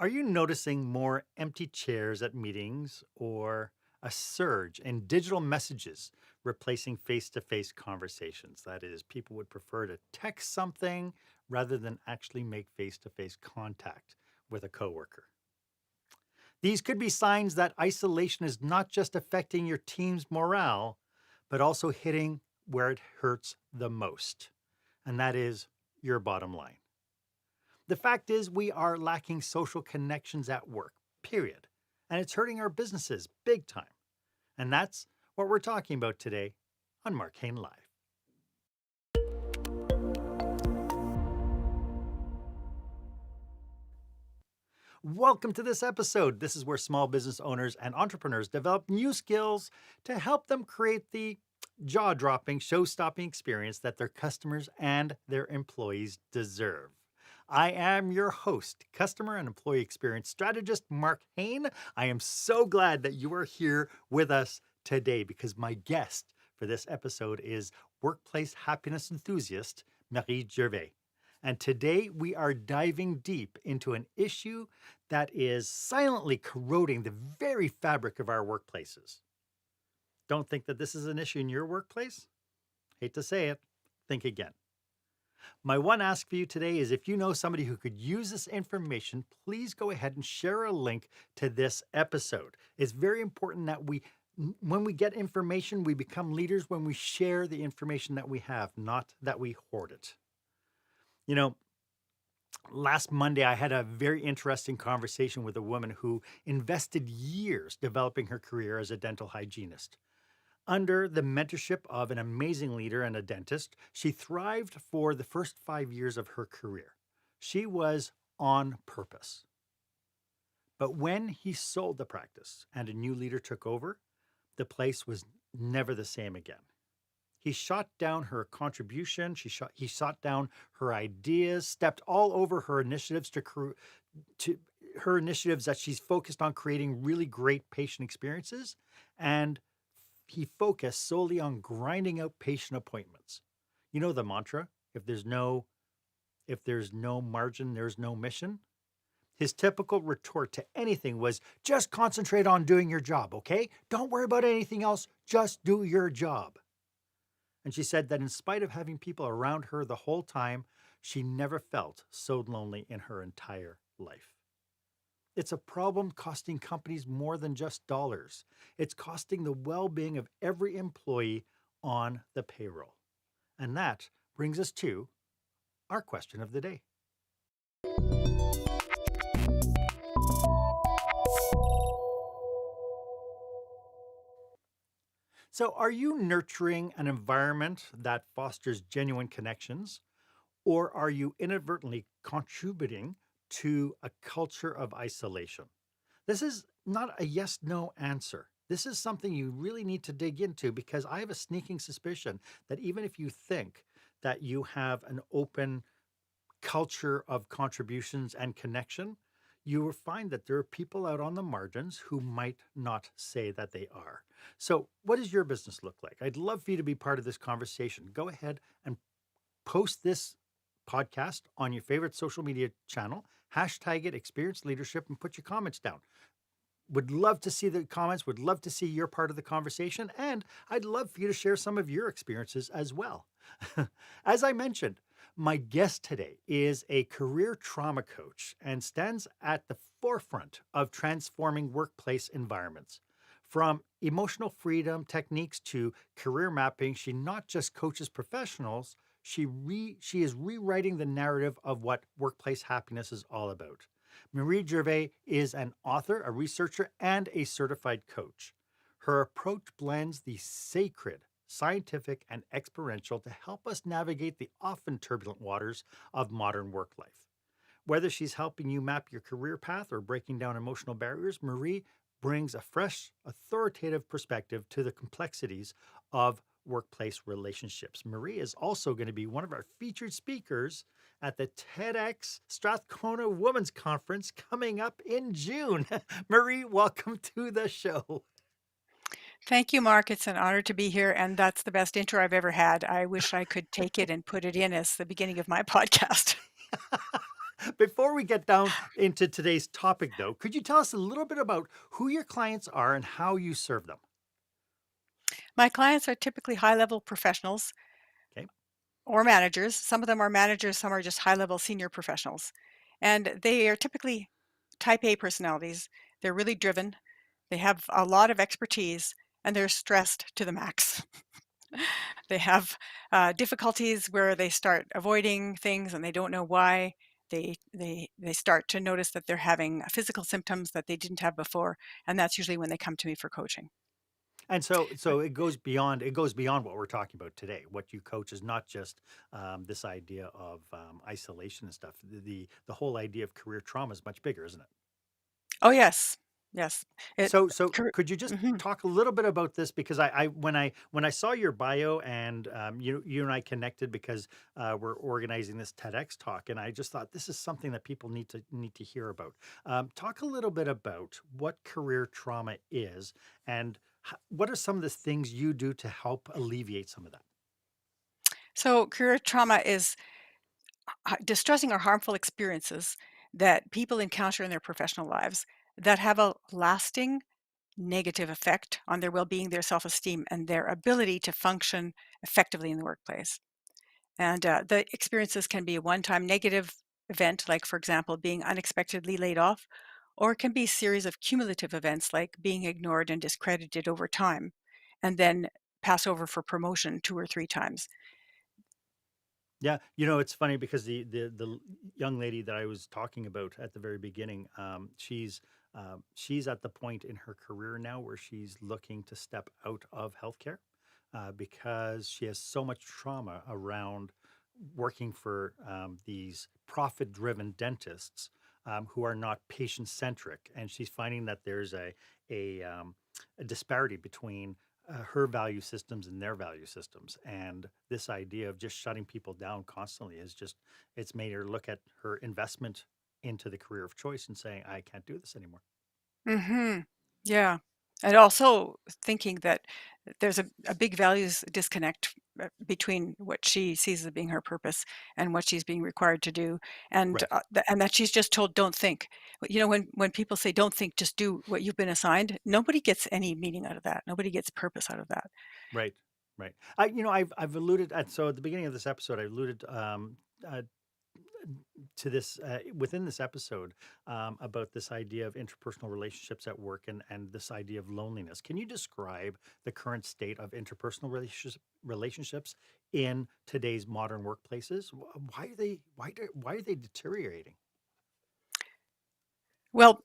Are you noticing more empty chairs at meetings or a surge in digital messages replacing face to face conversations? That is, people would prefer to text something rather than actually make face to face contact with a coworker. These could be signs that isolation is not just affecting your team's morale, but also hitting where it hurts the most, and that is your bottom line. The fact is, we are lacking social connections at work, period. And it's hurting our businesses big time. And that's what we're talking about today on Marc Haine Live. Welcome to this episode. This is where small business owners and entrepreneurs develop new skills to help them create the jaw dropping, show stopping experience that their customers and their employees deserve. I am your host, customer and employee experience strategist, Marc Haine. I am so glad that you are here with us today because my guest for this episode is workplace happiness enthusiast, Marie Gervais. And today we are diving deep into an issue that is silently corroding the very fabric of our workplaces. Don't think that this is an issue in your workplace? Hate to say it, think again. My one ask for you today is if you know somebody who could use this information, please go ahead and share a link to this episode. It's very important that when we get information, we become leaders when we share the information that we have, not that we hoard it. You know, last Monday, I had a very interesting conversation with a woman who invested years developing her career as a dental hygienist. Under the mentorship of an amazing leader and a dentist, she thrived for the first 5 years of her career. She was on purpose. But when he sold the practice and a new leader took over, the place was never the same again. He shot down her contribution. He shot down her ideas, stepped all over her initiatives her initiatives that she's focused on creating really great patient experiences, and he focused solely on grinding out patient appointments. You know the mantra, if there's no margin, there's no mission. His typical retort to anything was, just concentrate on doing your job, okay? Don't worry about anything else, just do your job. And she said that in spite of having people around her the whole time, she never felt so lonely in her entire life. It's a problem costing companies more than just dollars. It's costing the well-being of every employee on the payroll. And that brings us to our question of the day. So, are you nurturing an environment that fosters genuine connections, or are you inadvertently contributing to a culture of isolation? This is not a yes no answer. This is something you really need to dig into because I have a sneaking suspicion that even if you think that you have an open culture of contributions and connection, you will find that there are people out on the margins who might not say that they are. So, what does your business look like? I'd love for you to be part of this conversation. Go ahead and post this podcast on your favorite social media channel, hashtag it Experience Leadership, and put your comments down. Would love to see the comments, would love to see your part of the conversation, and I'd love for you to share some of your experiences as well. As I mentioned, my guest today is a career trauma coach and stands at the forefront of transforming workplace environments. From emotional freedom techniques to career mapping, she not just coaches professionals, she is rewriting the narrative of what workplace happiness is all about. Marie Gervais is an author, a researcher, and a certified coach. Her approach blends the sacred, scientific, and experiential to help us navigate the often turbulent waters of modern work life. Whether she's helping you map your career path or breaking down emotional barriers, Marie brings a fresh, authoritative perspective to the complexities of workplace relationships. Marie is also going to be one of our featured speakers at the TEDx Strathcona Women's Conference coming up in June. Marie, welcome to the show. Thank you, Mark. It's an honor to be here, and that's the best intro I've ever had. I wish I could take it and put it in as the beginning of my podcast. Before we get down into today's topic, though, could you tell us a little bit about who your clients are and how you serve them? My clients are typically high-level professionals Okay. or managers. Some of them are managers, some are just high-level senior professionals. And they are typically type A personalities. They're really driven. They have a lot of expertise and they're stressed to the max. They have difficulties where they start avoiding things and they don't know why. They start to notice that they're having physical symptoms that they didn't have before, and that's usually when they come to me for coaching. And so it goes beyond what we're talking about today. What you coach is not just this idea of isolation and stuff. The whole idea of career trauma is much bigger, isn't it? Oh yes, yes. It. So Cor- could you just mhm. talk a little bit about this? Because when I saw your bio and you and I connected because we're organizing this TEDx talk, and I just thought this is something that people need to hear about. Talk a little bit about what career trauma is, and what are some of the things you do to help alleviate some of that. So career trauma is distressing or harmful experiences that people encounter in their professional lives that have a lasting negative effect on their well-being, their self-esteem, and their ability to function effectively in the workplace. And the experiences can be a one-time negative event, like, for example, being unexpectedly laid off, or it can be a series of cumulative events, like being ignored and discredited over time, and then pass over for promotion two or three times. Yeah, it's funny because the young lady that I was talking about at the very beginning, she's at the point in her career now where she's looking to step out of healthcare because she has so much trauma around working for these profit-driven dentists who are not patient-centric, and she's finding that there's a disparity between her value systems and their value systems. And this idea of just shutting people down constantly is just, it's made her look at her investment into the career of choice and saying, I can't do this anymore. Mhm. Yeah. And also thinking that there's a big values disconnect between what she sees as being her purpose and what she's being required to do, and Right, and that she's just told, "Don't think." But, when people say, "Don't think, just do what you've been assigned," nobody gets any meaning out of that. Nobody gets purpose out of that. right, right. I've alluded at so at the beginning of this episode, I alluded uh, to this within this episode about this idea of interpersonal relationships at work and this idea of loneliness. Can you describe the current state of interpersonal relationships in today's modern workplaces? Why are they deteriorating? Well,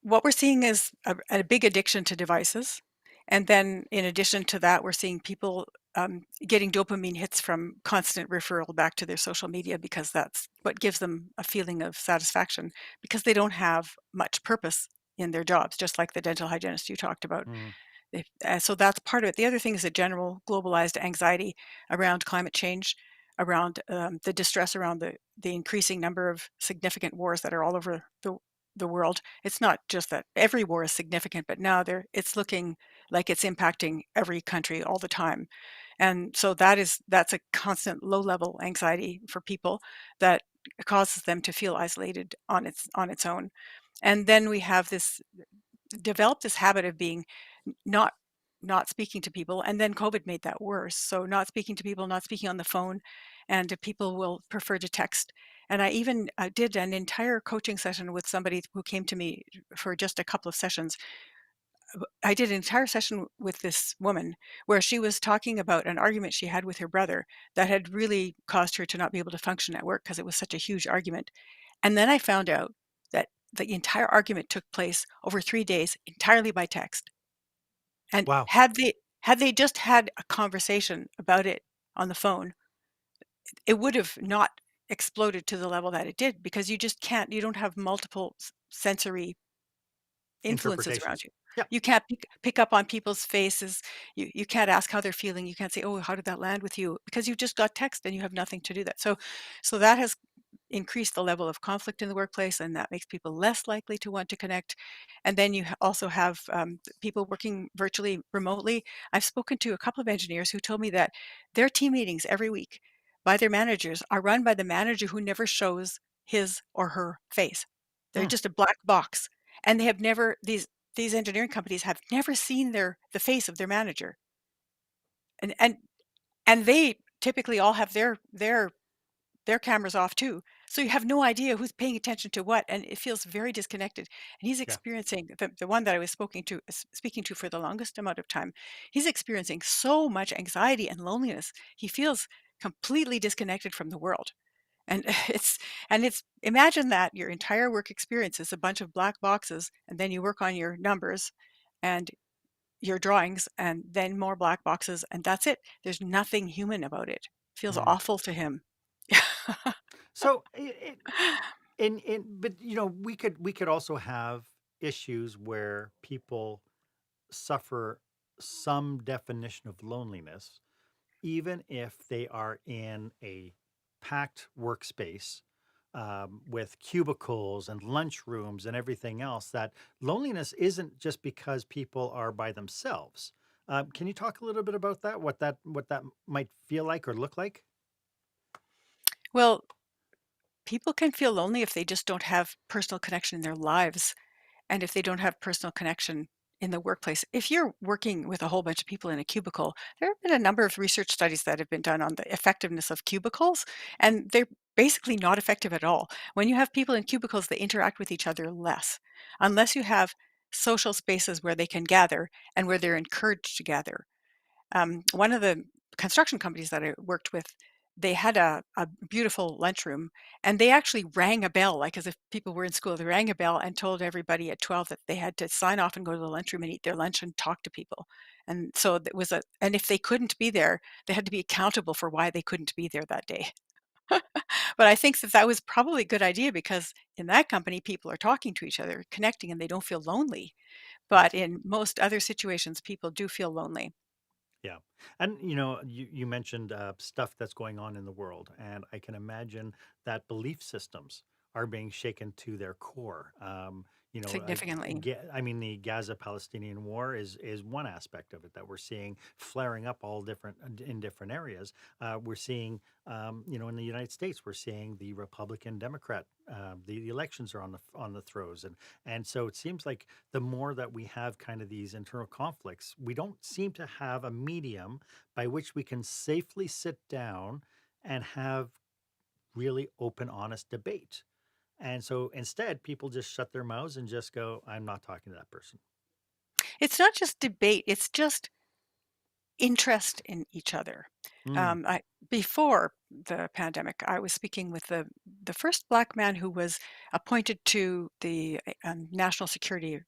what we're seeing is a big addiction to devices. And then in addition to that, we're seeing people getting dopamine hits from constant referral back to their social media because that's what gives them a feeling of satisfaction because they don't have much purpose in their jobs, just like the dental hygienist you talked about. Mm, So that's part of it. The other thing is a general globalized anxiety around climate change, around the distress around the increasing number of significant wars that are all over the world. It's not just that every war is significant, but now it's looking like it's impacting every country all the time. And so that's a constant low level anxiety for people that causes them to feel isolated on its own. And then we have this developed this habit of being not not speaking to people, and then COVID made that worse. So not speaking to people, not speaking on the phone, and people will prefer to text. And I even did an entire coaching session with somebody who came to me for just a couple of sessions. I did an entire session with this woman where she was talking about an argument she had with her brother that had really caused her to not be able to function at work because it was such a huge argument. And then I found out that the entire argument took place over 3 days entirely by text. And wow, had they just had a conversation about it on the phone, it would have not exploded to the level that it did because you don't have multiple sensory influences around interpretations. you. Yeah, You can't pick up on people's faces. You can't ask how they're feeling. You can't say, "Oh, how did that land with you?" Because you just got text and you have nothing to do that. So that has increased the level of conflict in the workplace, and that makes people less likely to want to connect. And then you also have people working virtually remotely. I've spoken to a couple of engineers who told me that their team meetings every week by their managers are run by the manager who never shows his or her face. They're Hmm. just a black box, and they have never these engineering companies have never seen the face of their manager, and and and they typically all have their cameras off too. So you have no idea who's paying attention to what, and it feels very disconnected. And he's Yeah. experiencing the one that I was speaking to for the longest amount of time. He's experiencing so much anxiety and loneliness. He feels completely disconnected from the world. And it's imagine that your entire work experience is a bunch of black boxes, and then you work on your numbers and your drawings, and then more black boxes, and that's it. There's nothing human about it. Feels Hmm. awful to him. So, but we could also have issues where people suffer some definition of loneliness, even if they are in a packed workspace, with cubicles and lunch rooms and everything else. That loneliness isn't just because people are by themselves. Can you talk a little bit about that? What that might feel like or look like? Well, people can feel lonely if they just don't have personal connection in their lives, and if they don't have personal connection in the workplace. If you're working with a whole bunch of people in a cubicle, there have been a number of research studies that have been done on the effectiveness of cubicles, and they're basically not effective at all. When you have people in cubicles, they interact with each other less, unless you have social spaces where they can gather and where they're encouraged to gather. One of the construction companies that I worked with, they had a beautiful lunchroom, and they actually rang a bell, like as if people were in school. They rang a bell and told everybody at 12 that they had to sign off and go to the lunchroom and eat their lunch and talk to people. And so it was and if they couldn't be there, they had to be accountable for why they couldn't be there that day. But I think that that was probably a good idea because in that company, people are talking to each other, connecting, and they don't feel lonely. But Yes. in most other situations, people do feel lonely. Yeah. And you mentioned stuff that's going on in the world, and I can imagine that belief systems are being shaken to their core. Significantly. I mean, the Gaza-Palestinian war is one aspect of it that we're seeing flaring up all different in different areas. We're seeing, in the United States, we're seeing the Republican Democrat. The elections are on the throes, and so it seems like the more that we have kind of these internal conflicts, we don't seem to have a medium by which we can safely sit down and have really open, honest debate. And so instead, people just shut their mouths and just go, I'm not talking to that person. It's not just debate, it's just interest in each other. Mm, I before the pandemic, I was speaking with the first Black man who was appointed to the, national security,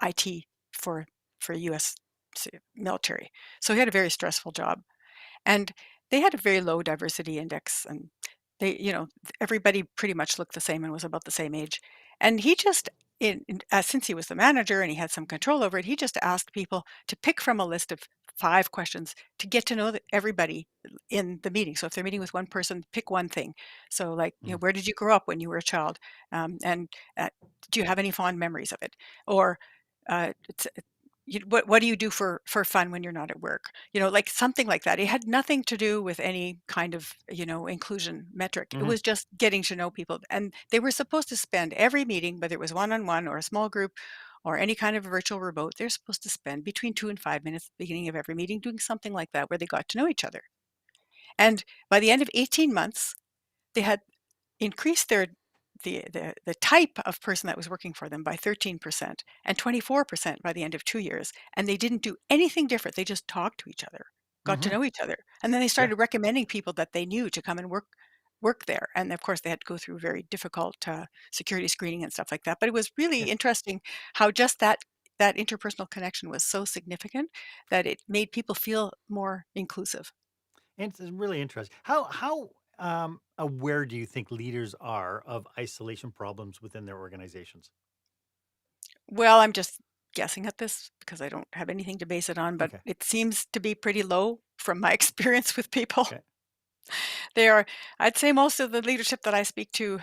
IT for US military. So he had a very stressful job. And they had a very low diversity index, and everybody pretty much looked the same and was about the same age. And he just, since he was the manager and he had some control over it, he just asked people to pick from a list of 5 questions to get to know everybody in the meeting. So if they're meeting with one person, pick one thing. So, like, mm, where did you grow up when you were a child? And do you have any fond memories of it? Or it's, what do you do for fun when you're not at work? Like something like that. It had nothing to do with any kind of, inclusion metric. It mhm. was just getting to know people. And they were supposed to spend every meeting, whether it was one-on-one or a small group or any kind of virtual remote, they're supposed to spend between 2 and 5 minutes at the beginning of every meeting doing something like that where they got to know each other. And by the end of 18 months, they had increased the type of person that was working for them by 13% and 24% by the end of 2 years, and they didn't do anything different, they just talked to each other, got to Mhm. know each other, and then they Yeah. started recommending people that they knew to come and work there, and of course, they had to go through very difficult, security screening and stuff like that, but it was Yeah. really interesting how just that interpersonal connection was so significant that it made people feel more inclusive. And it's really interesting. How aware do you think leaders are of isolation problems within their organizations? Well, I'm just guessing at this because I don't have anything to base it on, but Okay. it seems to be pretty low from my experience with people. Okay. They are, I'd say most of the leadership that I speak to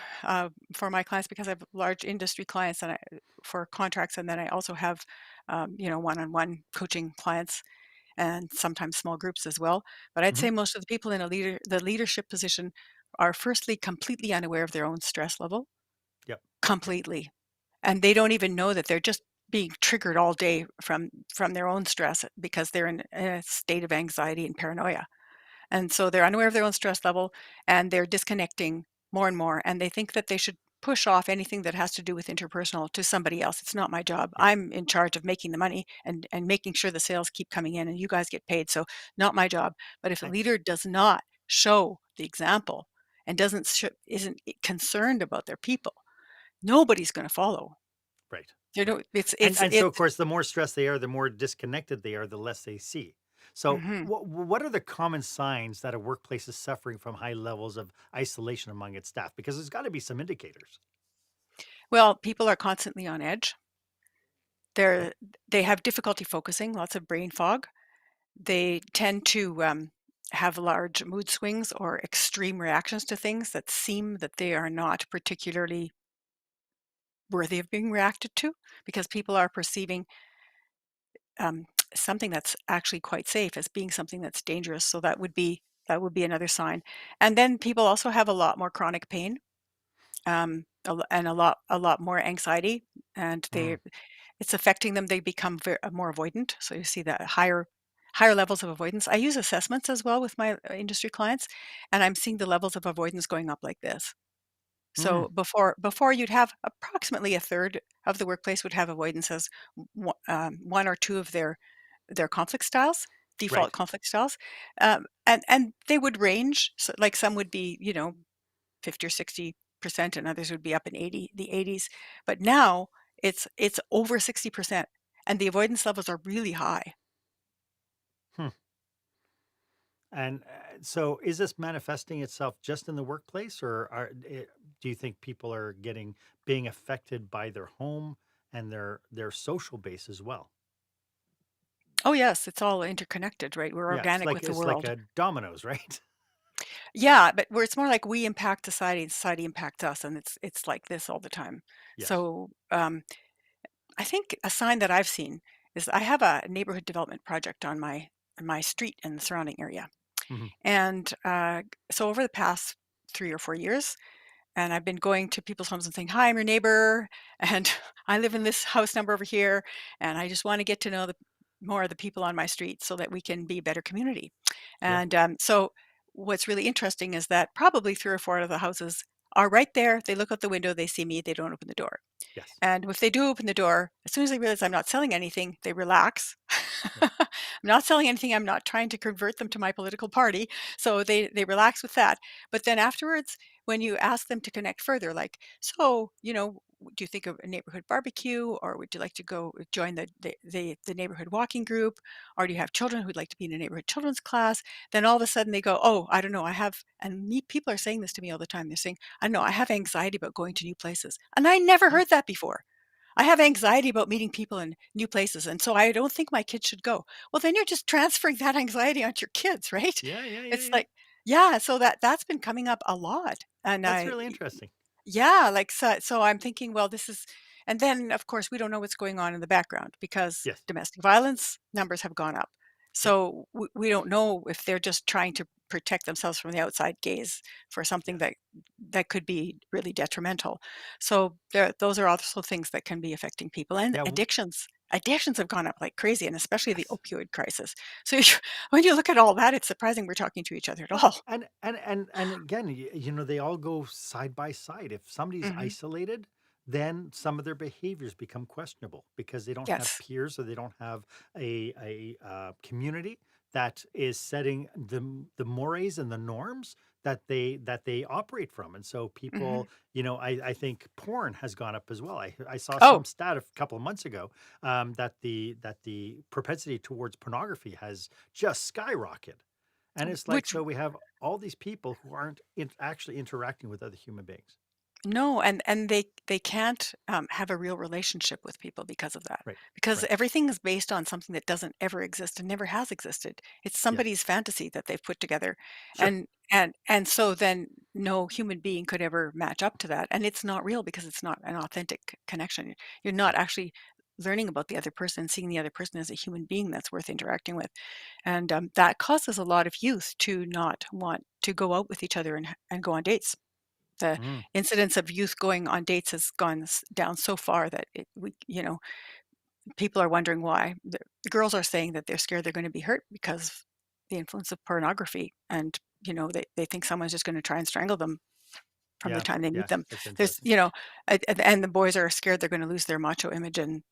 for my clients, because I have large industry clients and for contracts, and then I also have, one-on-one coaching clients and sometimes small groups as well. But I'd Mhm. say most of the people in the leadership position are firstly completely unaware of their own stress level, Yep. completely, and they don't even know that they're just being triggered all day from their own stress because they're in a state of anxiety and paranoia. And so they're unaware of their own stress level and they're disconnecting more and more. And they think that they should push off anything that has to do with interpersonal to somebody else. It's not my job. Yes. I'm in charge of making the money and making sure the sales keep coming in and you guys get paid. So not my job. But if a I, leader does not show the example and isn't concerned about their people, nobody's going to follow. right. You know, Right. And so of it's course the more stressed they are, the more disconnected they are, the less they see. So mhm. what are the common signs that a workplace is suffering from high levels of isolation among its staff? Because there's got to be some indicators. Well, people are constantly on edge. Okay. They're they have difficulty focusing, lots of brain fog. They tend to have large mood swings or extreme reactions to things that seem that they are not particularly worthy of being reacted to because people are perceiving um, something that's actually quite safe as being something that's dangerous. So that would be another sign. And then people also have a lot more chronic pain, and a lot more anxiety, and Mm, it's affecting them. They become more avoidant. So you see that higher levels of avoidance. I use assessments as well with my industry clients, and I'm seeing the levels of avoidance going up like this. mm, So before you'd have approximately a third of the workplace would have avoidance as one or two of their conflict styles, default right. conflict styles, and they would range. So like some would be 50 or 60%, and others would be up in the 80s. But now it's over 60%, and the avoidance levels are really high. Hmm. And so is this manifesting itself just in the workplace do you think people are being affected by their home and their social base as well? Oh yes, it's all interconnected, right? We're Yeah, organic with the it's like world. a dominoes, right? Yeah, but where it's more like we impact society and society impacts us, and it's like this all the time. Yes. So I think a sign that I've seen is I have a neighborhood development project on my street and the surrounding area. Mhm. And so over the past 3 or 4 years, and I've been going to people's homes and saying, "Hi, I'm your neighbor, and I live in this house number over here, and I just want to get to know more of the people on my street so that we can be a better community." Yeah. And so, what's really interesting is that probably 3 or 4 of the houses are right there. They look out the window, they see me, they don't open the door. Yes. And if they do open the door, as soon as they realize I'm not selling anything, they relax. Yeah. I'm not selling anything. I'm not trying to convert them to my political party. So they relax with that. But then afterwards, when you ask them to connect further, like, so, do you think of a neighborhood barbecue, or would you like to go join the neighborhood walking group, or do you have children who'd like to be in a neighborhood children's class? Then all of a sudden they go, oh, I don't know, people are saying this to me all the time. They're saying, I know I have anxiety about going to new places. And I never Huh? heard that before. I have anxiety about meeting people in new places, and so I don't think my kids should go. Well, then you're just transferring that anxiety onto your kids, right? Yeah, yeah, yeah, It's yeah. like, yeah, so that's been coming up a lot. And That's really interesting. yeah, like, so I'm thinking, well, this is, and then, of course, we don't know what's going on in the background because Yes. domestic violence numbers have gone up. Yep. So we don't know if they're just trying to protect themselves from the outside gaze for something Yes. that could be really detrimental. So those are also things that can be affecting people, and Yeah. Addictions have gone up like crazy, and especially the Yes. opioid crisis. So when you look at all that, it's surprising we're talking to each other at Well, all. and again, they all go side by side. If somebody's Hmm. isolated, then some of their behaviors become questionable because they don't have Yes. peers or they don't have a community that is setting the mores and the norms that they operate from. And so Hmm. people, I think porn has gone up as well. I saw some Oh, stat a couple of months ago that the propensity towards pornography has just skyrocketed. And it's like, which so we have all these people who aren't actually interacting with other human beings. No, and they can't, have a real relationship with people because of that. Right. Because Right. everything is based on something that doesn't ever exist and never has existed. It's Yes. somebody's fantasy that they've put together, Sure. and so then no human being could ever match up to that, and it's not real because it's not an authentic connection. You're not Right. actually learning about the other person, seeing the other person as a human being that's worth interacting with. And that causes a lot of youth to not want to go out with each other and go on dates. The Mm, incidence of youth going on dates has gone down so far that people are wondering why. The girls are saying that they're scared they're going to be hurt because of the influence of pornography, and they think someone's just going to try and strangle them from the yeah, time they meet yeah, them. that's There's, interesting. and the boys are scared they're going to lose their macho image and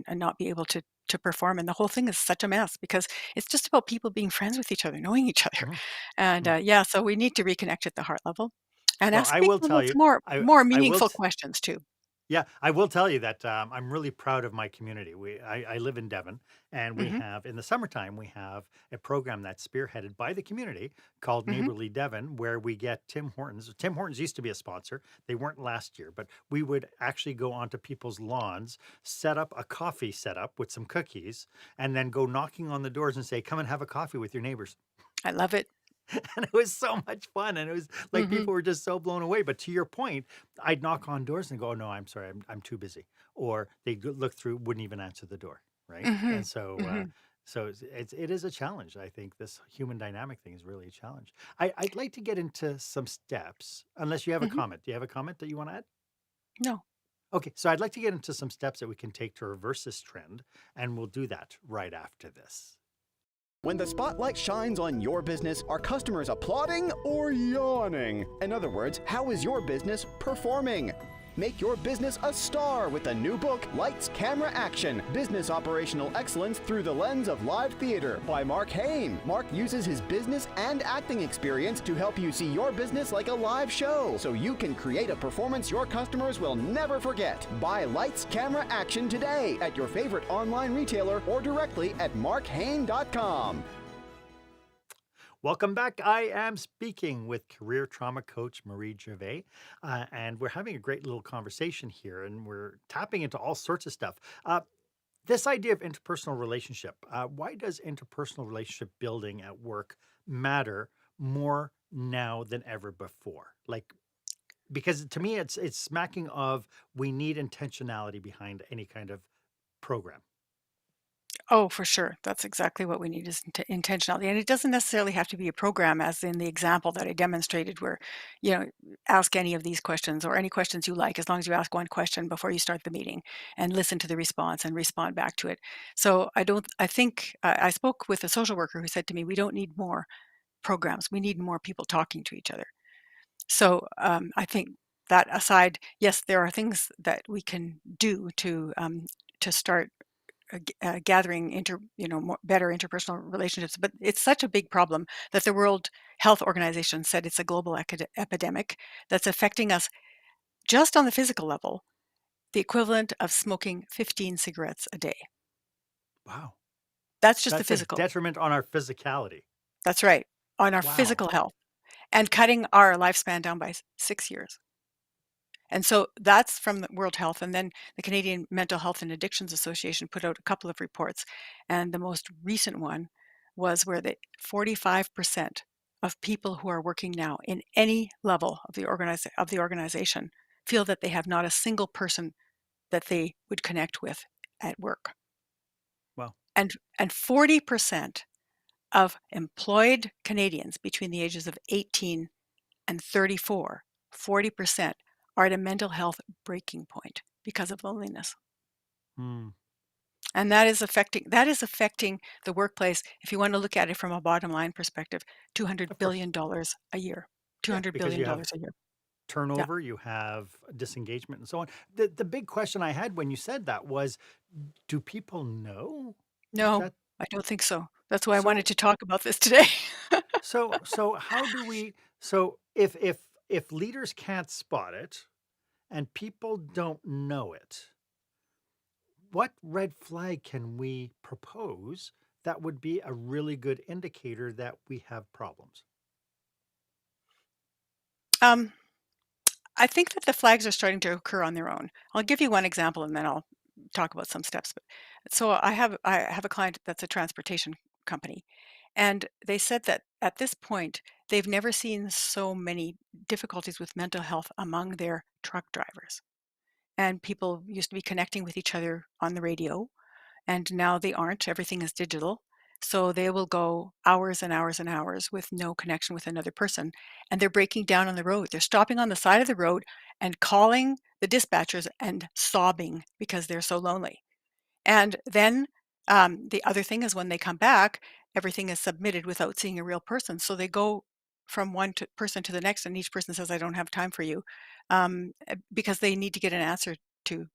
not be able to perform. And the whole thing is such a mess because it's just about people being friends with each other, knowing each other. Mhm, And mm. yeah, so we need to reconnect at the heart level and Well, ask I will people tell those you, more I will meaningful questions too. Yeah, I will tell you that I'm really proud of my community. I live in Devon, and we Hmm. have in the summertime we have a program that's spearheaded by the community called Hmm. Neighborly Devon, where we get Tim Hortons. Tim Hortons used to be a sponsor; they weren't last year, but we would actually go onto people's lawns, set up a coffee setup with some cookies, and then go knocking on the doors and say, "Come and have a coffee with your neighbors." I love it. And it was so much fun, and it was like Hmm. people were just so blown away. But to your point, I'd knock on doors and go, "Oh, no, I'm sorry, I'm too busy," or they look through, wouldn't even answer the door, right? Hmm. And so, Hmm. it is a challenge. I think this human dynamic thing is really a challenge. I'd like to get into some steps, unless you have a Hmm. comment. Do you have a comment that you want to add? No. Okay, so I'd like to get into some steps that we can take to reverse this trend, and we'll do that right after this. When the spotlight shines on your business, are customers applauding or yawning? In other words, how is your business performing? Make your business a star with the new book, Lights, Camera, Action, Business Operational Excellence Through the Lens of Live Theater by Marc Haine. Marc uses his business and acting experience to help you see your business like a live show so you can create a performance your customers will never forget. Buy Lights, Camera, Action today at your favorite online retailer or directly at markhaine.com. Welcome back. I am speaking with career trauma coach Marie Gervais, and we're having a great little conversation here, and we're tapping into all sorts of stuff. This idea of interpersonal relationship, why does interpersonal relationship building at work matter more now than ever before? Like, because to me, it's smacking of we need intentionality behind any kind of program. Oh, for sure. That's exactly what we need is intentionality. And it doesn't necessarily have to be a program, as in the example that I demonstrated, where, ask any of these questions or any questions you like, as long as you ask one question before you start the meeting and listen to the response and respond back to it. So I think I spoke with a social worker who said to me, we don't need more programs. We need more people talking to each other. So I think that aside, yes, there are things that we can do to start gathering better interpersonal relationships, but it's such a big problem that the World Health Organization said it's a global epidemic that's affecting us just on the physical level, the equivalent of smoking 15 cigarettes a day. Wow. That's just the That's a physical. detriment on our physicality. That's right, on our Wow. physical health, and cutting our lifespan down by 6 years. And so that's from the World Health. And then the Canadian Mental Health and Addictions Association put out a couple of reports. And the most recent one was where the 45% of people who are working now in any level of the organization feel that they have not a single person that they would connect with at work. Well, And 40% of employed Canadians between the ages of 18 and 34, 40% are at a mental health breaking point because of loneliness. hmm. And that is affecting the workplace. If you want to look at it from a bottom line perspective, $200 Of course. billion a year. Yeah, $200 because you have billion a year. Yeah. turnover, you have disengagement and so on. The big question I had when you said that was, do people know No, that? I don't think so. That's why I wanted So to talk about this today. so how do we, so if leaders can't spot it and people don't know it, what red flag can we propose that would be a really good indicator that we have problems? um, I think that the flags are starting to occur on their own. I'll give you one example and then I'll talk about some steps. But so I have a client that's a transportation company, and they said that at this point they've never seen so many difficulties with mental health among their truck drivers. and people used to be connecting with each other on the radio, and now they aren't. Everything is digital. So they will go hours and hours and hours with no connection with another person. And they're breaking down on the road. They're stopping on the side of the road and calling the dispatchers and sobbing because they're so lonely. And then the other thing is when they come back, everything is submitted without seeing a real person. So they go from person to the next, and each person says, "I don't have time for you," because they need to get an answer to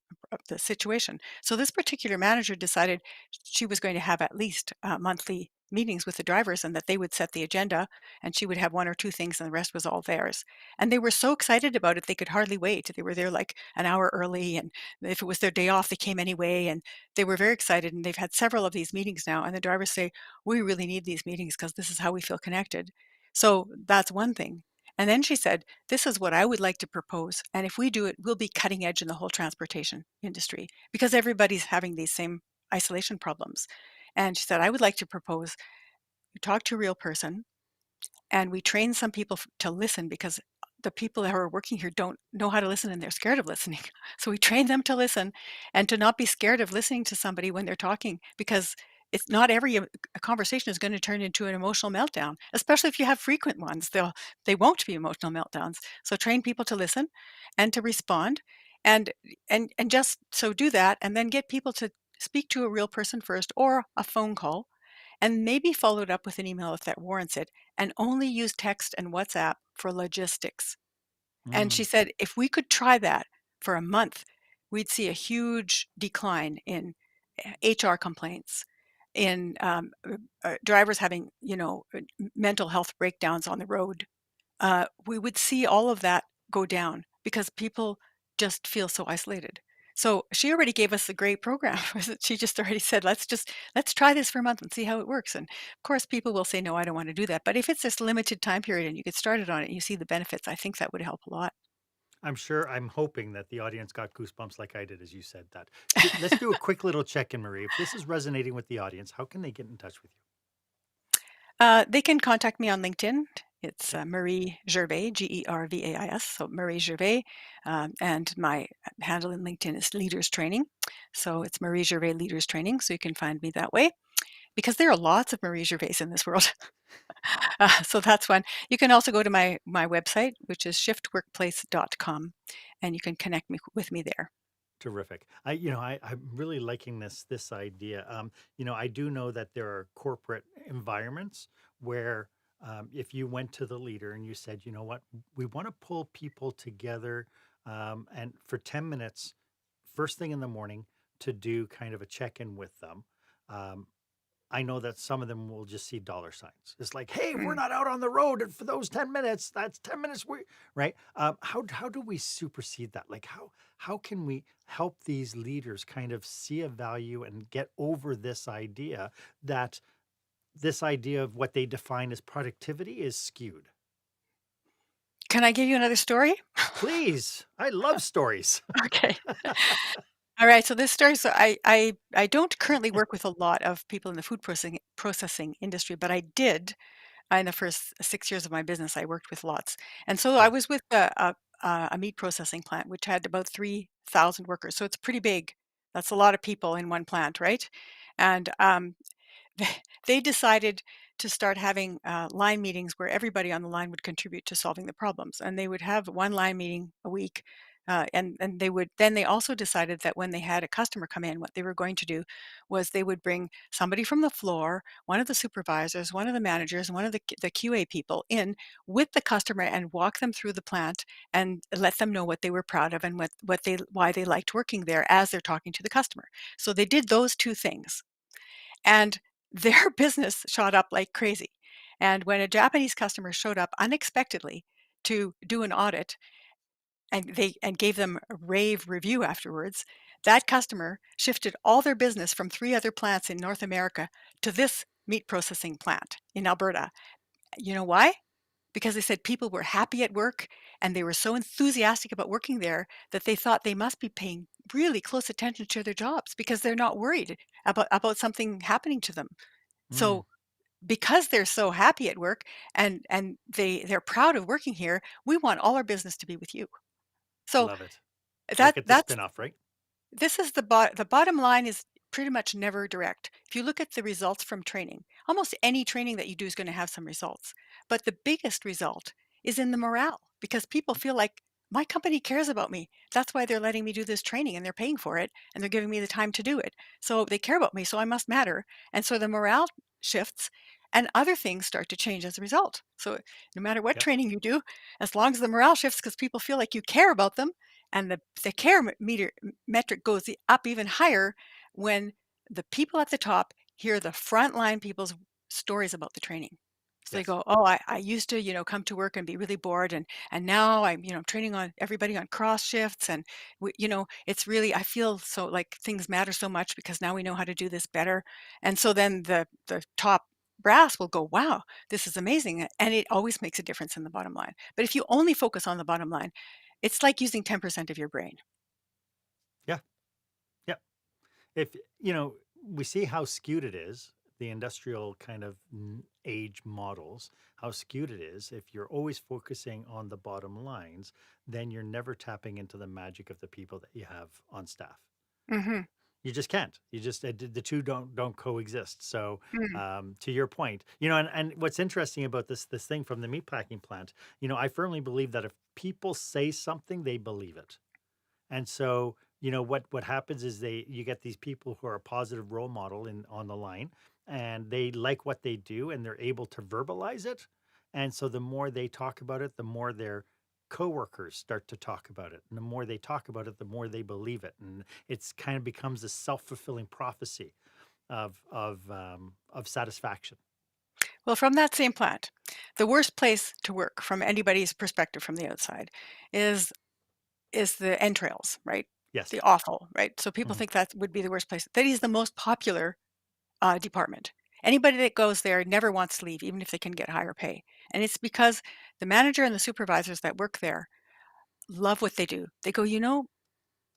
the situation. So this particular manager decided she was going to have at least monthly meetings with the drivers, and that they would set the agenda, and she would have one or two things, and the rest was all theirs. And they were so excited about it, they could hardly wait. They were there like an hour early, and if it was their day off, they came anyway. And they were very excited, and they've had several of these meetings now, and the drivers say, "We really need these meetings because this is how we feel connected." So that's one thing. And then she said, "This is what I would like to propose, and if we do it, we'll be cutting edge in the whole transportation industry because everybody's having these same isolation problems." And she said, "I would like to propose you talk to a real person, and we train some people to listen because the people that are working here don't know how to listen, and they're scared of listening. So we train them to listen and to not be scared of listening to somebody when they're talking, because it's not every a conversation is going to turn into an emotional meltdown, especially if you have frequent ones. They won't be emotional meltdowns. So train people to listen and to respond, and and just so do that, and then get people to speak to a real person first, or a phone call, and maybe followed up with an email if that warrants it, and only use text and WhatsApp for logistics." And she Mm. said, if we could try that for a month, we'd see a huge decline in HR complaints, in drivers having, mental health breakdowns on the road. We would see all of that go down because people just feel so isolated. So she already gave us a great program. She just already said, let's try this for a month and see how it works. And of course, people will say, no, I don't want to do that. But if it's this limited time period and you get started on it and you see the benefits, I think that would help a lot. I'm hoping that the audience got goosebumps like I did as you said that. Let's do a quick little check-in, Marie. If this is resonating with the audience, how can they get in touch with you? They can contact me on LinkedIn. It's Okay, Marie Gervais, Gervais. So Marie Gervais, and my handle in LinkedIn is Leaders Training. So it's Marie Gervais Leaders Training. So you can find me that way, because there are lots of Marie Gervais in this world. So that's one. You can also go to my website, which is shiftworkplace.com, and you can connect with me there. terrific. I'm really liking this idea. I do know that there are corporate environments where if you went to the leader and you said, you know what, we want to pull people together and for 10 minutes, first thing in the morning, to do kind of a check-in with them. Um, I know that some of them will just see dollar signs. It's like, "Hey, we're Mm. not out on the road for those 10 minutes. That's 10 minutes we," right? How do we supersede that? Like how can we help these leaders kind of see a value and get over that this idea of what they define as productivity is skewed? Can I give you another story? Please. I love stories. Okay. All right. So this story. So I don't currently work with a lot of people in the food processing industry, but I did in the first 6 years of my business. I worked with lots, and so I Okay. was with a meat processing plant which had about 3,000 workers. So it's pretty big. That's a lot of people in one plant, right? And they decided to start having line meetings where everybody on the line would contribute to solving the problems, and they would have one line meeting a week. And they also decided that when they had a customer come in, what they were going to do was they would bring somebody from the floor, one of the supervisors, one of the managers, and one of the QA people in with the customer, and walk them through the plant and let them know what they were proud of, and why they liked working there as they're talking to the customer. So they did those two things, and their business shot up like crazy. And when a Japanese customer showed up unexpectedly to do an audit, and gave them a rave review afterwards, that customer shifted all their business from 3 other plants in North America to this meat processing plant in Alberta. You know why? Because they said people were happy at work, and they were so enthusiastic about working there that they thought they must be paying really close attention to their jobs because they're not worried about something happening to them. Mm, So because they're so happy at work, and they're proud of working here, we want all our business to be with you. So love it. Like That at the that's spin-off, right? this is the bottom line is pretty much never direct. If you look at the results from training, almost any training that you do is going to have some results. But the biggest result is in the morale because people feel like my company cares about me. That's why they're letting me do this training and they're paying for it and they're giving me the time to do it. So they care about me, so I must matter. And so the morale shifts and other things start to change as a result. So no matter what Yep. training you do, as long as the morale shifts because people feel like you care about them and the care metric goes up even higher when the people at the top hear the frontline people's stories about the training. So they Yes. go, "Oh, I used to, come to work and be really bored, and now I'm, training on everybody on cross shifts, and it's really I feel so like things matter so much because now we know how to do this better." And so then the top brass will go, "Wow, this is amazing," and it always makes a difference in the bottom line. But if you only focus on the bottom line, it's like using 10% of your brain. Yeah. Yeah. If we see how skewed it is, the industrial kind of age models, how skewed it is. If you're always focusing on the bottom lines, then you're never tapping into the magic of the people that you have on staff. Mhm. You just can't. You just the two don't coexist. So Mm. to your point, and what's interesting about this thing from the meatpacking plant, I firmly believe that if people say something, they believe it. And so, what happens is you get these people who are a positive role model on the line, and they like what they do and they're able to verbalize it. And so the more they talk about it, the more their coworkers start to talk about it. And the more they talk about it, the more they believe it. And it's kind of becomes a self-fulfilling prophecy of satisfaction. Well, from that same plant, the worst place to work from anybody's perspective from the outside is the entrails, right? Yes. The offal, right? So people Mhm. think that would be the worst place. That is the most popular department. Anybody that goes there never wants to leave, even if they can get higher pay. And it's because the manager and the supervisors that work there love what they do. They go,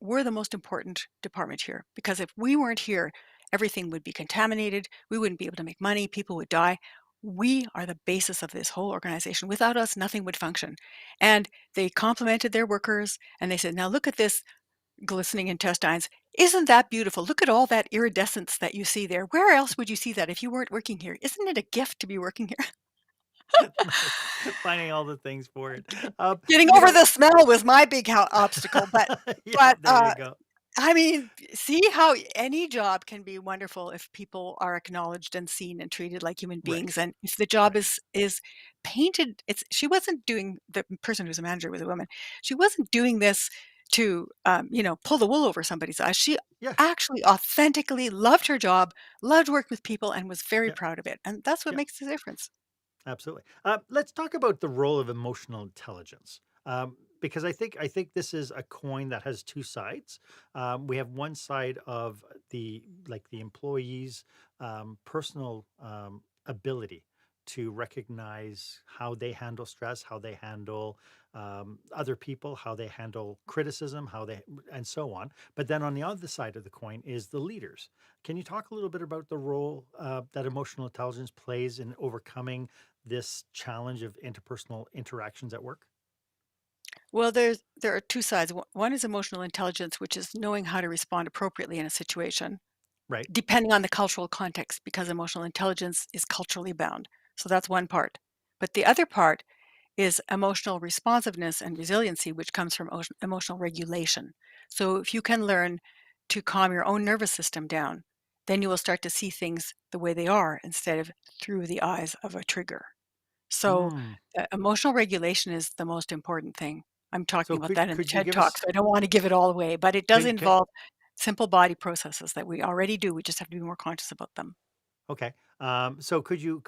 we're the most important department here because if we weren't here, everything would be contaminated. We wouldn't be able to make money. People would die. We are the basis of this whole organization. Without us, nothing would function. And they complimented their workers and they said, now look at this glistening intestines. Isn't that beautiful? Look at all that iridescence that you see there. Where else would you see that if you weren't working here? Isn't it a gift to be working here? Nice. Finding all the things for it. Getting You over know, the smell was my big obstacle, but yeah, but there you go. I mean, see how any job can be wonderful if people are acknowledged and seen and treated like human Right. beings, and if the job Right. is painted. It's she wasn't doing the person who's a manager was a woman. She wasn't doing this to pull the wool over somebody's eyes. She Yeah. actually authentically loved her job, loved working with people, and was very Yeah. proud of it. And that's what Yeah. makes the difference. Absolutely. Let's talk about the role of emotional intelligence, because I think this is a coin that has two sides. We have one side of the employees' personal ability to recognize how they handle stress, how they handle other people, how they handle criticism, and so on. But then on the other side of the coin is the leaders. Can you talk a little bit about the role that emotional intelligence plays in overcoming this challenge of interpersonal interactions at work? Well, there are two sides. One is emotional intelligence, which is knowing how to respond appropriately in a situation, Right. depending on the cultural context, because emotional intelligence is culturally bound. So that's one part. But the other part is emotional responsiveness and resiliency, which comes from emotional regulation. So if you can learn to calm your own nervous system down, then you will start to see things the way they are instead of through the eyes of a trigger. So, Mm. emotional regulation is the most important thing. I'm talking So about could that in the could you TED give Talk, us so I don't wanna give it all away, but it does can involve simple body processes that we already do, we just have to be more conscious about them. okay. So could you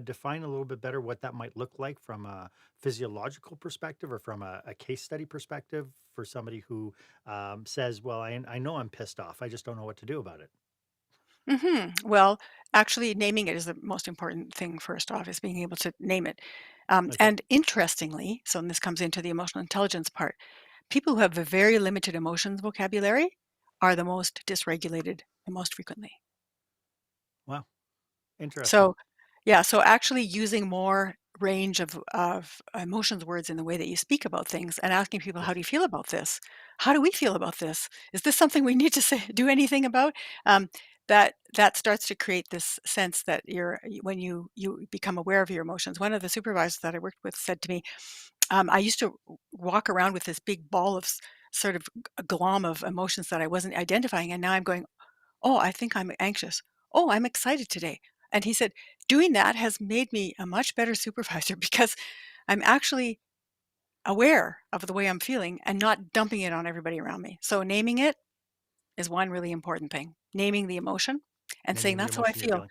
define a little bit better what that might look like from a physiological perspective or from a case study perspective for somebody who says, "Well, I know I'm pissed off. I just don't know what to do about it." Well, actually naming it is the most important thing first off, is being able to name it. Okay. And interestingly, so and this comes into the emotional intelligence part, people who have a very limited emotions vocabulary are the most dysregulated the most frequently. Wow. Interesting. So, yeah, so actually using more range of emotions words in the way that you speak about things and asking people, how Yes. do you feel about this? How do we feel about this? Is this something we need to say, do anything about? Um, that starts to create this sense that when you become aware of your emotions. One of the supervisors that I worked with said to me, I used to walk around with this big ball of sort of a glom of emotions that I wasn't identifying, and now I'm going, oh, I think I'm anxious. Oh, I'm excited today. And he said, doing that has made me a much better supervisor because I'm actually aware of the way I'm feeling and not dumping it on everybody around me. So naming it is one really important thing. Naming the emotion and saying, Naming the that's how I emotion you're feel feeling.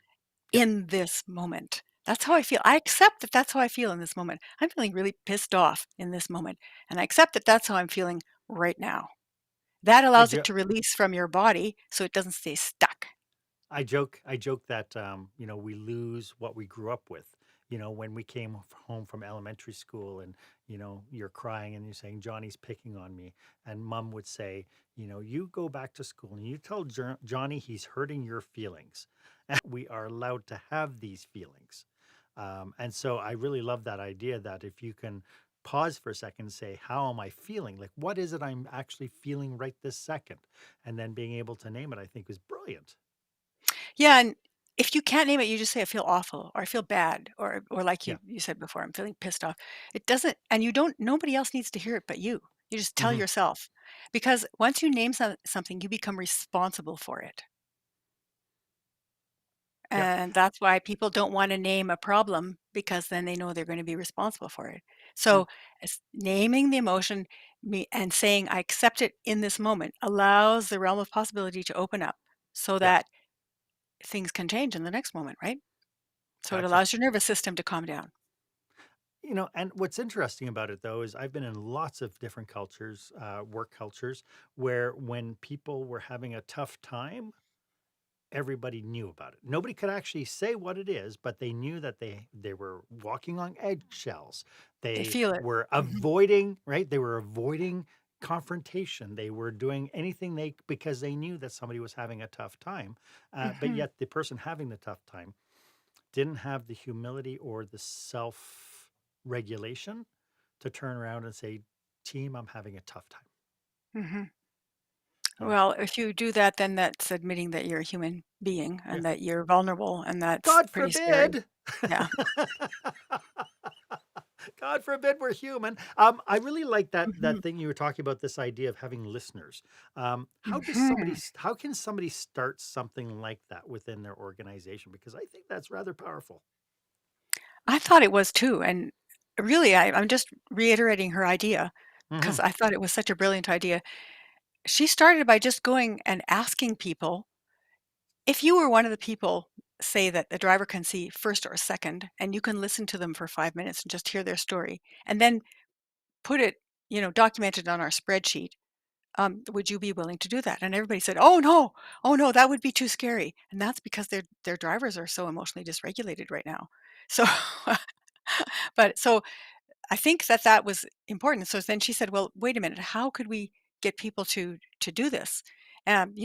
Yep. in this moment. That's how I feel. I accept that that's how I feel in this moment. I'm feeling really pissed off in this moment. And I accept that that's how I'm feeling right now. That I allows it jo to release from your body so it doesn't stay stuck. I joke that we lose what we grew up with. When we came home from elementary school and you're crying and you're saying Johnny's picking on me, and mom would say, you go back to school and you tell Johnny he's hurting your feelings. We are allowed to have these feelings. And so I really love that idea that if you can pause for a second and say, how am I feeling? Like, what is it I'm actually feeling right this second? And then being able to name it, I think is brilliant. Yeah, and if you can't name it, you just say, "I feel awful," or "I feel bad," or like Yeah. you said before, "I'm feeling pissed off." It doesn't, and you don't, nobody else needs to hear it but you. You just tell Hmm. yourself. Because once you name something, you become responsible for it. Yeah. And that's why people don't wanna name a problem because then they know they're gonna be responsible for it. And So, naming the emotion and saying, "I accept it in this moment," allows the realm of possibility to open up so yes, that things can change in the next moment, right? So it gotcha. allows your nervous system to calm down. And what's interesting about it though is I've been in lots of different cultures, work cultures, where when people were having a tough time, everybody knew about it. Nobody could actually say what it is, but they knew that they were walking on eggshells. They They feel it. were Mhm, avoiding, right? They were avoiding confrontation. They were doing anything they because they knew that somebody was having a tough time. But mhm. yet the person having the tough time didn't have the humility or the self regulation to turn around and say, "Team, I'm having a tough time." Mhm. You know, Well, if you do that, then that's admitting that you're a human being yeah. and that you're vulnerable, and that's God pretty scary. forbid. Yeah. God forbid we're human. I really like that Mhm, thing you were talking about. This idea of having listeners. mhm. How can somebody start something like that within their organization? Because I think that's rather powerful. I thought it was too, and really, I'm just reiterating her idea Hmm. because I thought it was such a brilliant idea. She started by just going and asking people, if you were one of the people, say, that the driver can see first or second, and you can listen to them for 5 minutes and just hear their story, and then put it, documented on our spreadsheet, would you be willing to do that? And everybody said, "Oh no, oh no, that would be too scary." And that's because their drivers are so emotionally dysregulated right now. So, but so I think that that was important. So then she said, "Well, wait a minute. How could we get people to do this?" And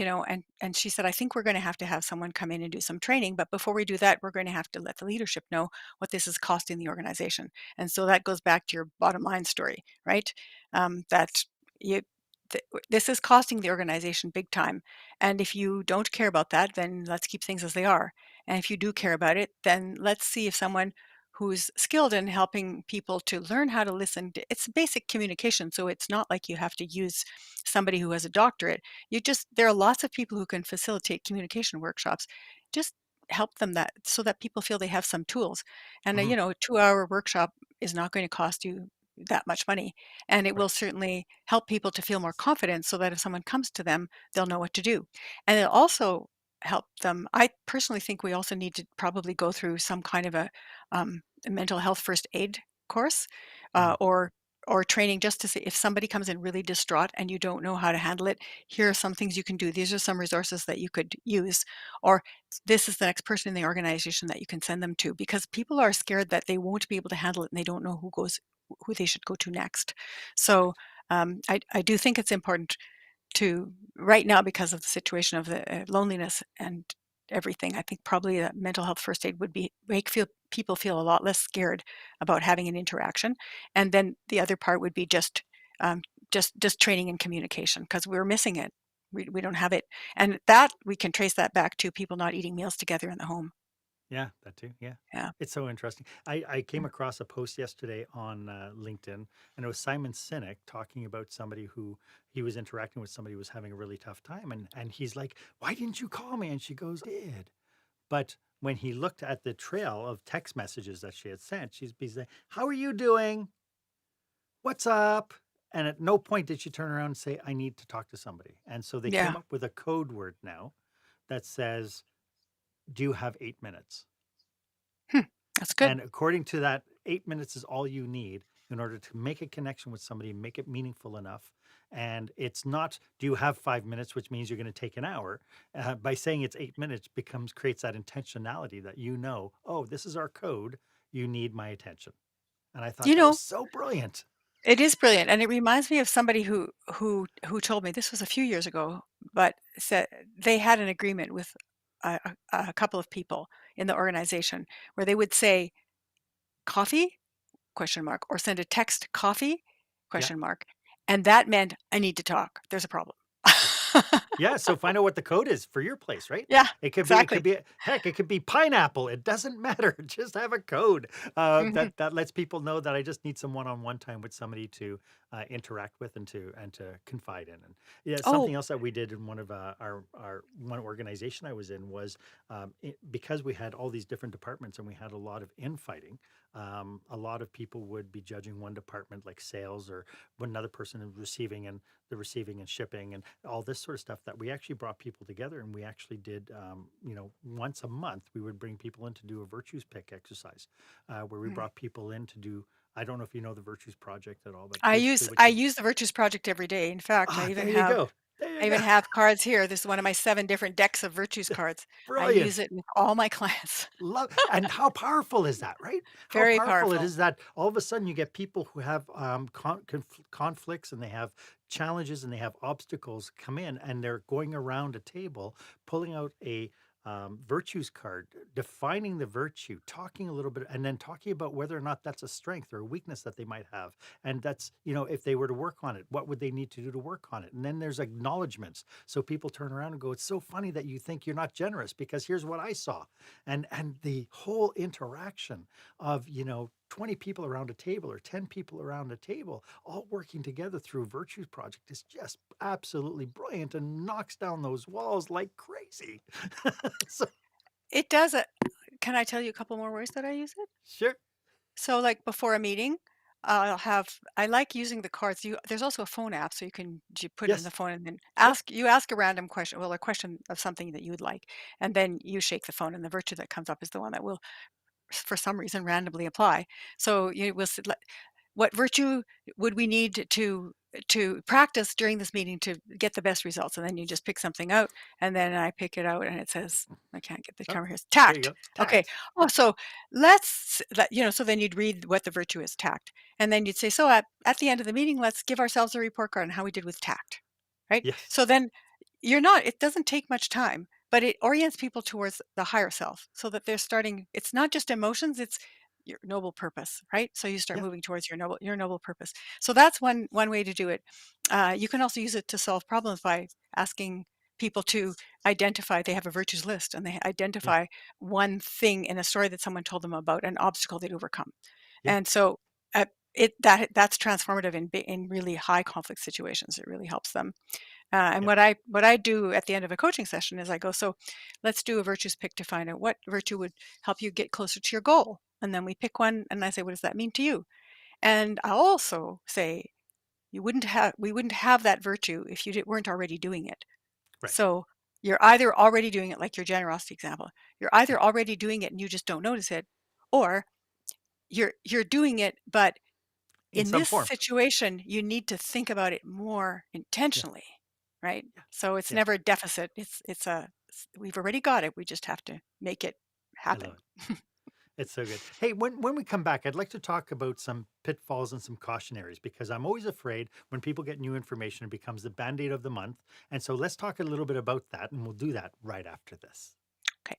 she said, "I think we're going to have someone come in and do some training. But before we do that, we're going to have to let the leadership know what this is costing the organization." And so that goes back to your bottom line story, right? That you. This is costing the organization big time. And if you don't care about that, then let's keep things as they are. And if you do care about it, then let's see if someone who's skilled in helping people to learn how to listen. It's basic communication, so it's not like you have to use somebody who has a doctorate. There are lots of people who can facilitate communication workshops. Just help them that so that people feel they have some tools. And Hmm. a 2-hour workshop is not going to cost you that much money, and it will Right. certainly help people to feel more confident so that if someone comes to them, they'll know what to do. And it also help them. I personally think we also need to probably go through some kind of a mental health first aid course, Hmm. or training, just to say, if somebody comes in really distraught and you don't know how to handle it, here are some things you can do. These are some resources that you could use, or this is the next person in the organization that you can send them to, because people are scared that they won't be able to handle it and they don't know who they should go to next. So Right. I do think it's important to, right now, because of the situation of the loneliness and everything. I think probably that mental health first aid would be people feel a lot less scared about having an interaction. And then the other part would be um, just training and communication, because we're missing it. We don't have it, and that we can trace that back to people not eating meals together in the home. Yeah, that too. Yeah. Yeah. It's so interesting. I came Mm. across a post yesterday on LinkedIn, and it was Simon Sinek talking about somebody who he was interacting with somebody who was having a really tough time. And he's like, "Why didn't you call me?" And she goes, "I did." But when he looked at the trail of text messages that she had sent, she's saying, "How are you doing? What's up?" And at no point did she turn around and say, "I need to talk to somebody." And so they came Yeah. up with a code word now that says, "Do you have 8 minutes?" Hmm. That's good. And according to that, 8 minutes is all you need in order to make a connection with somebody, make it meaningful enough. And it's not, do you have 5 minutes, which means you're going to take an hour. By saying it's 8 minutes creates that intentionality that oh, this is our code. You need my attention. And I thought You that was know, so brilliant. it is brilliant, and it reminds me of somebody who told me, this was a few years ago, but said they had an agreement with a couple of people in the organization where they would say coffee question mark or send a text coffee Yeah. question mark, and that meant I need to talk. There's a problem. Yeah, so find out what the code is for your place, right? Yeah, It could exactly. be, heck, it could be pineapple. It doesn't matter. Just have a code Mhm. that lets people know that I just need some one-on-one time with somebody to interact with and to confide in. And yeah, Oh, something else that we did in one of our one organization I was in was because we had all these different departments and we had a lot of infighting. A lot of people would be judging one department like sales or another person is receiving and the receiving and shipping and all this sort of stuff that we actually brought people together and we actually did once a month we would bring people in to do a virtues pick exercise where we mm. brought people in to do, I don't know if you know the virtues project at all, but I basically use what I you, use the Virtues Project every day. In fact, there you go, there I you go. even have cards here. This is one of my 7 different decks of Virtues cards. I use Brilliant. it with all my clients. Love, and how powerful is that, right? How Very powerful it powerful. is that all of a sudden you get people who have conflicts and they have challenges and they have obstacles come in and they're going around a table, pulling out a virtues card, defining the virtue, talking a little bit, and then talking about whether or not that's a strength or a weakness that they might have. And that's, if they were to work on it, what would they need to do to work on it? And then there's acknowledgments. So people turn around and go, "It's so funny that you think you're not generous because here's what I saw." And the whole interaction of 20 people around a table or 10 people around a table all working together through virtues project is just absolutely brilliant and knocks down those walls like crazy. So It does it. Can I tell you a couple more ways that I use it? sure. So, like, before a meeting, I like using the cards. There's also a phone app, so you put it in the Yes. phone and then Yep. ask a random question, well, a question of something that you would like, and then you shake the phone, and the virtue that comes up is the one that will, for some reason, randomly apply. So you will what virtue would we need to practice during this meeting to get the best results? And then you just pick something out, and then I pick it out, and it says, I can't get the Oh, camera here. It's there you tact. go. Okay. Tact. Oh, so so then you'd read what the virtue is, tact, and then you'd say, so at the end of the meeting, let's give ourselves a report card on how we did with tact, right? Yes. So then it doesn't take much time, but it orients people towards the higher self so that they're starting, it's not just emotions, it's your noble purpose, right? So you start Yeah. moving towards your noble purpose. So that's one way to do it. You can also use it to solve problems by asking people to identify, they have a virtues list and they Yeah. identify one thing in a story that someone told them about an obstacle they'd overcome. Yeah. And so that's transformative in really high conflict situations. It really helps them. And Yeah. what I do at the end of a coaching session is I go, so let's do a virtues pick to find out what virtue would help you get closer to your goal. And then we pick one, and I say, what does that mean to you? And I also say, we wouldn't have that virtue if weren't already doing it. Right. So you're either already doing it, like your generosity example. You're Yeah. either already doing it and you just don't notice it, or you're doing it, but In in some this form. situation, you need to think about it more Yeah. intentionally, right? Yeah. So it's Yeah. never a deficit. We've already got it. We just have to make it I happen. love it. It's so good. Hey, when we come back, I'd like to talk about some pitfalls and some cautionaries because I'm always afraid when people get new information, it becomes the band-aid of the month. And so let's talk a little bit about that, and we'll do that right after this. Okay.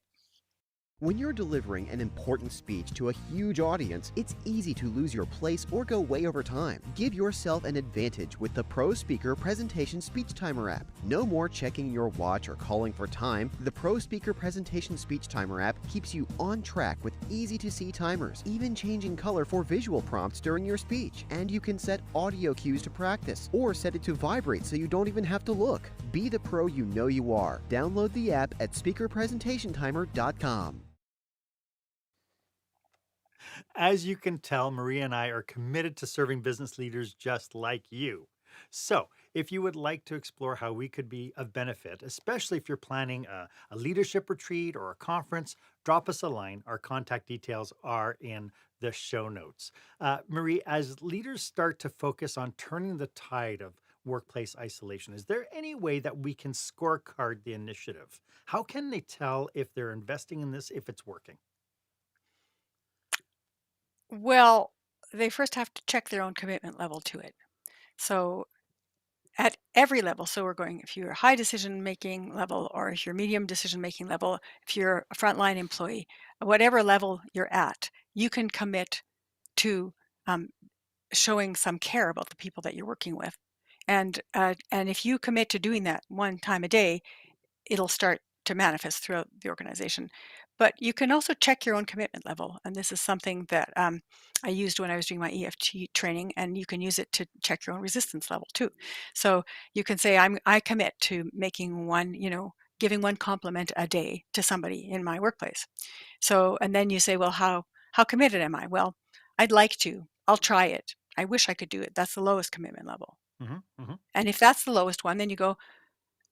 When you're delivering an important speech to a huge audience, it's easy to lose your place or go way over time. Give yourself an advantage with the Pro Speaker Presentation Speech Timer app. No more checking your watch or calling for time. The Pro Speaker Presentation Speech Timer app keeps you on track with easy-to-see timers, even changing color for visual prompts during your speech. And you can set audio cues to practice, or set it to vibrate so you don't even have to look. Be the pro you know you are. Download the app at speakerpresentationtimer.com. As you can tell, Maria and I are committed to serving business leaders just like you. So, if you would like to explore how we could be of benefit, especially if you're planning a leadership retreat or a conference, drop us a line. Our contact details are in the show notes. Marie, as leaders start to focus on turning the tide of workplace isolation, is there any way that we can scorecard the initiative? How can they tell if they're investing in this, if it's working? Well, they first have to check their own commitment level to it. So at every level, so we're going if you're a high decision making level or if you're medium decision making level, if you're a frontline employee, whatever level you're at, you can commit to um, showing some care about the people that you're working with. And if you commit to doing that one time a day, it'll start to manifest throughout the organization. But you can also check your own commitment level. And this is something that I used when I was doing my EFT training, and you can use it to check your own resistance level too. So you can say, I commit to making one, giving one compliment a day to somebody in my workplace. So, and then you say, well, how committed am I? Well, I'd like to. I'll try it. I wish I could do it. That's the lowest commitment level. Hmm. Hmm. And if that's the lowest one, then you go,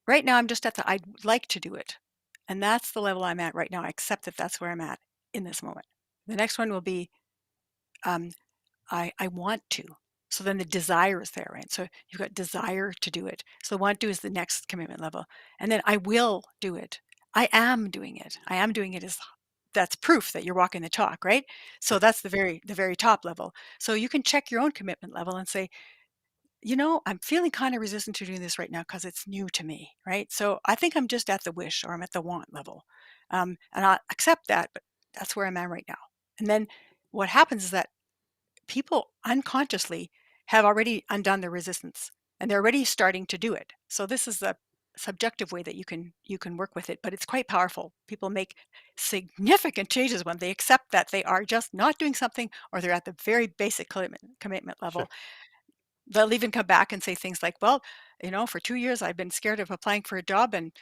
right now, I'm just at the I'd like to do it. And that's the level I'm at right now. I accept that that's where I'm at in this moment. The next one will be um, I want to. So then the desire is there, right? So you've got desire to do it. So the want to is the next commitment level. And then I will do it. I am doing it. I am doing it is that's proof that you're walking the talk, right? So Sure. that's the very top level. So you can check your own commitment level and say, I'm feeling kind of resistant to doing this right now because it's new to me, right? So I think I'm just at the wish or I'm at the want level. And I accept that, but that's where I'm at right now. And then what happens is that people unconsciously have already undone their resistance and they're already starting to do it. So this is the subjective way that you can work with it, but it's quite powerful. People make significant changes when they accept that they are just not doing something or they're at the very basic commitment Sure. level. They'll even come back and say things like, "Well, for 2 years, I've been scared of applying for a job, and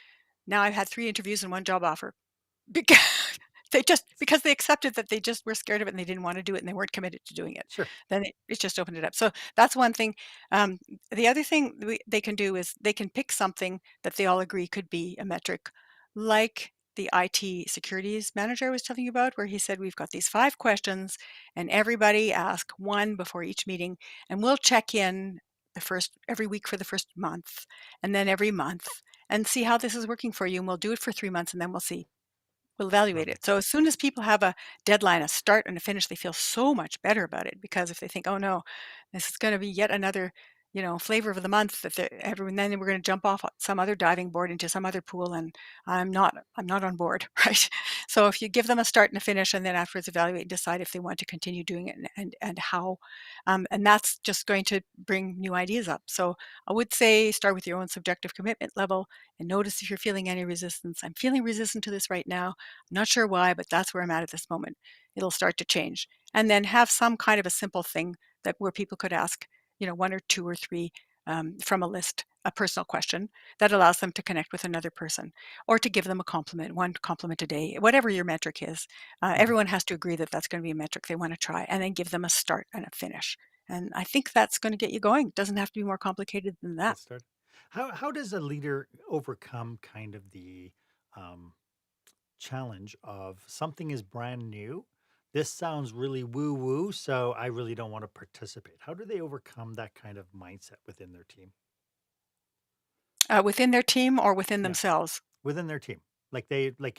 now I've had 3 interviews and 1 job offer." Because because they accepted that they just were scared of it and they didn't wanna do it and they weren't committed to doing it. Sure. Then it just opened it up. So that's one thing. Um, the other thing they can do is they can pick something that they all agree could be a metric, like the IT securities manager I was telling you about, where he said, "We've got these 5 questions, and everybody ask 1 before each meeting, and we'll check in the first every week for the first month, and then every month, and see how this is working for you, and we'll do it for 3 months, and then we'll see." We'll evaluate Love it. it. So as soon as people have a deadline, a start and a finish, they feel so much better about it because if they think, "Oh no, this is going to be yet another, flavor of the month that everyone then we're going to jump off some other diving board into some other pool and I'm not on board," right? So if you give them a start and a finish and then afterwards evaluate and decide if they want to continue doing it and how, and that's just going to bring new ideas up. So I would say start with your own subjective commitment level and notice if you're feeling any resistance. I'm feeling resistant to this right now. I'm not sure why, but that's where I'm at this moment. It'll start to change. And then have some kind of a simple thing that where people could ask, one or two or three from a list, a personal question that allows them to connect with another person or to give them a compliment, one compliment a day, whatever your metric is. Mhm. Everyone has to agree that that's going to be a metric they want to try and then give them a start and a finish. And I think that's going to get you going. It doesn't have to be more complicated than that. Get started. How does a leader overcome kind of the um, challenge of something is brand new? This sounds really woo woo, so I really don't want to participate. How do they overcome that kind of mindset within their team? Within their team or within Yeah, themselves. within their team. Like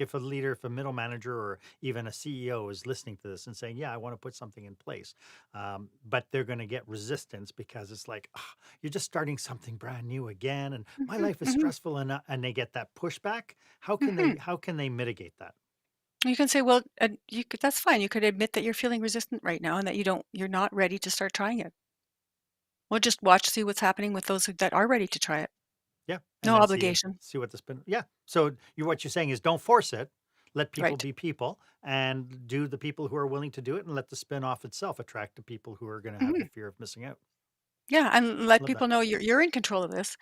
if a leader, if a middle manager or even a CEO is listening to this and saying, "Yeah, I want to put something in place," but they're going to get resistance because it's like, "Ah, you're just starting something brand new again, and my Mhm, life is mhm, stressful," and they get that pushback. mhm. How can they mitigate that? You can say, well, that's fine. You could admit that you're feeling resistant right now and that you're not ready to start trying it. We'll just watch, see what's happening with those that are ready to try it. Yeah, and No then obligation. see what the spin. Yeah. So what you're saying is don't force it. Let people Right. be people and do the people who are willing to do it, and let the spin off itself attract the people who are going to have the Mhm. fear of missing out. Yeah, and let Love that. people know you're in control of this.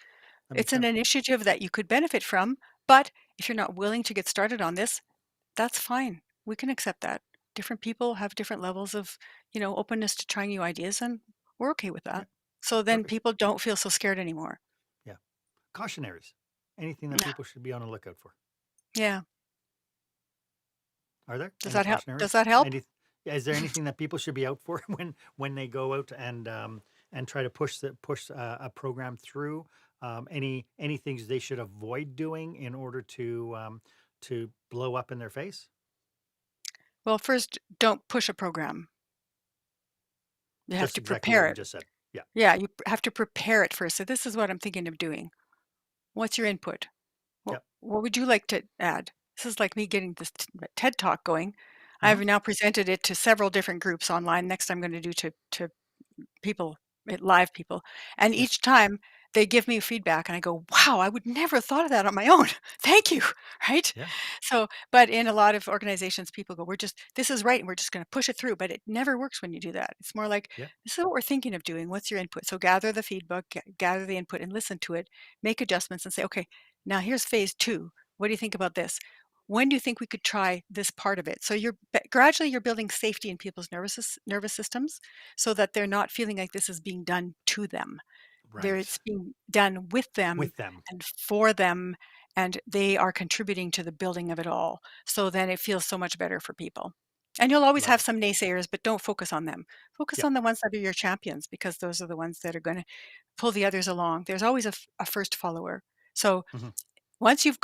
That makes It's an sense. initiative that you could benefit from, but if you're not willing to get started on this, that's fine. We can accept that. Different people have different levels of, openness to trying new ideas, and we're okay with Yeah. that. So then Perfect. people don't feel so scared anymore. Yeah. Cautionaries. Anything that people should be on the lookout for. Yeah. Are there Does any that help? Does cautionaries? that help? Yeah, is there anything that people should be out for when they go out and try to push a program through? Any things they should avoid doing in order to blow up in their face? Well, first, don't push a program. You have Just to exactly what prepare we it. just said. Yeah. Yeah, you have to prepare it first. So this is what I'm thinking of doing. What's your input? What Yep. what would you like to add? This is like me getting this TED Talk going. Hmm. I've now presented it to several different groups online. Next, I'm going to do to people, live people, and Yeah. each time they give me feedback, and I go, "Wow, I would never have thought of that on my own. Thank you." Right? Yeah. So, but in a lot of organizations, people go, this is right, and we're just going to push it through." But it never works when you do that. It's more like, Yeah. "This is what we're thinking of doing. What's your input?" So gather the feedback, gather the input, and listen to it. Make adjustments, and say, "Okay, now here's phase two. What do you think about this? When do you think we could try this part of it?" So gradually you're building safety in people's nervous systems, so that they're not feeling like this is being done to them. It's Right. being done with them With them. and for them, and they are contributing to the building of it all. So then it feels so much better for people. And you'll always Love have it. some naysayers, but don't focus on them. Focus Yeah. on the ones that are your champions, because those are the ones that are going to pull the others along. There's always a first follower. So Hmm. once you've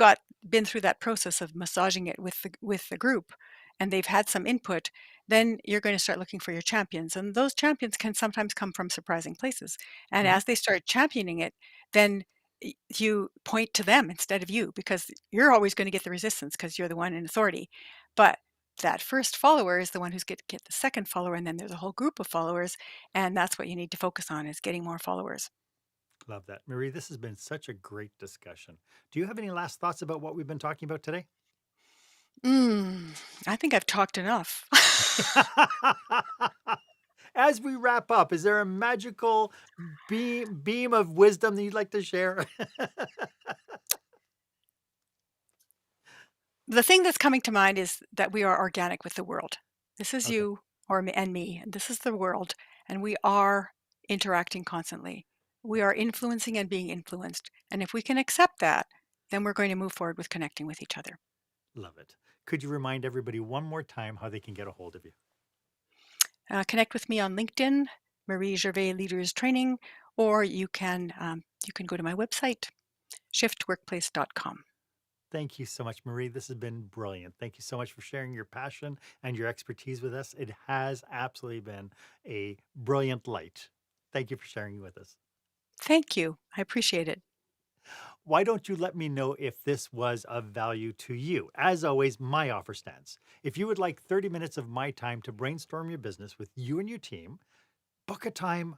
been through that process of massaging it with the group, and they've had some input, then you're going to start looking for your champions, and those champions can sometimes come from surprising places. And Hmm. as they start championing it, then you point to them instead of you, because you're always going to get the resistance because you're the one in authority. But that first follower is the one who's get the second follower, and then there's a whole group of followers, and that's what you need to focus on, is getting more followers. Love that. Marie, this has been such a great discussion. Do you have any last thoughts about what we've been talking about today? mm, I think I've talked enough. As we wrap up, is there a magical beam of wisdom that you'd like to share? The thing that's coming to mind is that we are organic with the world. This is Okay, you and me, and this is the world, and we are interacting constantly. We are influencing and being influenced. And if we can accept that, then we're going to move forward with connecting with each other. love it. Could you remind everybody one more time how they can get a hold of you? Connect with me on LinkedIn, Marie Gervais Leaders Training, or you can go to my website, shiftworkplace.com. Thank you so much, Marie. This has been brilliant. Thank you so much for sharing your passion and your expertise with us. It has absolutely been a brilliant light. Thank you for sharing with us. Thank you. I appreciate it. Why don't you let me know if this was of value to you? As always, my offer stands. If you would like 30 minutes of my time to brainstorm your business with you and your team, book a time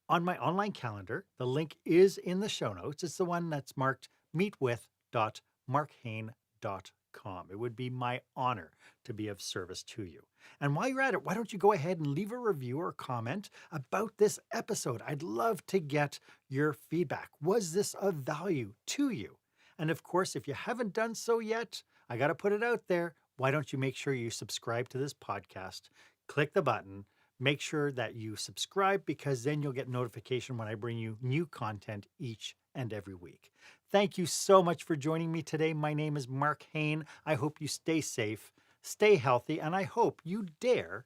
on my online calendar. The link is in the show notes. It's the one that's marked meetwith.marchaine.com. It would be my honor to be of service to you. And while you're at it, why don't you go ahead and leave a review or comment about this episode? I'd love to get your feedback. Was this of value to you? And of course, if you haven't done so yet, I got to put it out there. Why don't you make sure you subscribe to this podcast? Click the button. Make sure that you subscribe, because then you'll get notification when I bring you new content each and every week. Thank you so much for joining me today. My name is Marc Haine. I hope you stay safe, stay healthy, and I hope you dare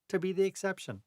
to be the exception.